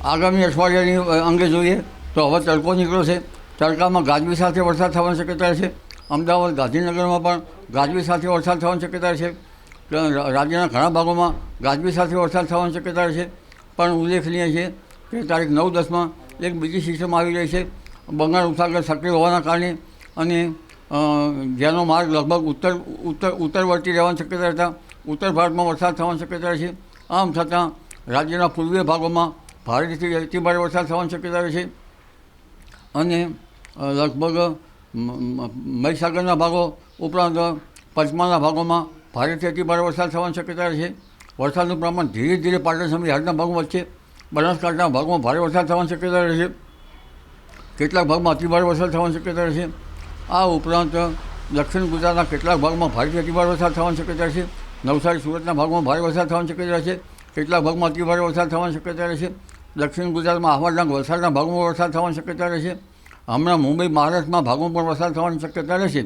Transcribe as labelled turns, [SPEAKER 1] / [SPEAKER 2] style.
[SPEAKER 1] આગામી અઠવાડિયાની અંગે જોઈએ તો હવે તડકો નીકળ્યો છે. તડકામાં ગાજવી સાથે વરસાદ થવાની શક્યતા છે. અમદાવાદ ગાંધીનગરમાં પણ ગાજવી સાથે વરસાદ થવાની શક્યતા છે. રાજ્યના ઘણા ભાગોમાં ગાજવી સાથે વરસાદ થવાની શક્યતા છે. પણ ઉલ્લેખનીય છે કે તારીખ 9-10માં એક બીજી સિસ્ટમ આવી રહી છે બંગાળ ઉપસાગર સક્રિય હોવાના કારણે, અને જેનો માર્ગ લગભગ ઉત્તરવર્તી રહેવાની શક્યતા રહેતા ઉત્તર ભારતમાં વરસાદ થવાની શક્યતા છે. આમ છતાં રાજ્યના પૂર્વીય ભાગોમાં ભારેથી અતિભારે વરસાદ થવાની શક્યતા છે. અને લગભગ મહીસાગરના ભાગો ઉપરાંત પંચમહાલના ભાગોમાં ભારેથી અતિભારે વરસાદ થવાની શક્યતા છે. વરસાદનું પ્રમાણ ધીરે ધીરે પાટણ સમિતિ હાલના ભાગમાં વધશે. બનાસકાંઠાના ભાગમાં ભારે વરસાદ થવાની શક્યતા રહેશે. કેટલાક ભાગમાં અતિભારે વરસાદ થવાની શક્યતા રહેશે. આ ઉપરાંત દક્ષિણ ગુજરાતના કેટલાક ભાગમાં ભારેથી અતિભારે વરસાદ થવાની શક્યતા છે. નવસારી સુરતના ભાગમાં ભારે વરસાદ થવાની શક્યતા છે. કેટલાક ભાગમાં અતિભારે વરસાદ થવાની શક્યતા રહેશે. દક્ષિણ ગુજરાતમાં અહમદનગર વલસાડના ભાગમાં વરસાદ થવાની શક્યતા રહેશે. હમણાં મુંબઈ મહારાષ્ટ્રના ભાગોમાં પણ વરસાદ થવાની શક્યતા રહેશે.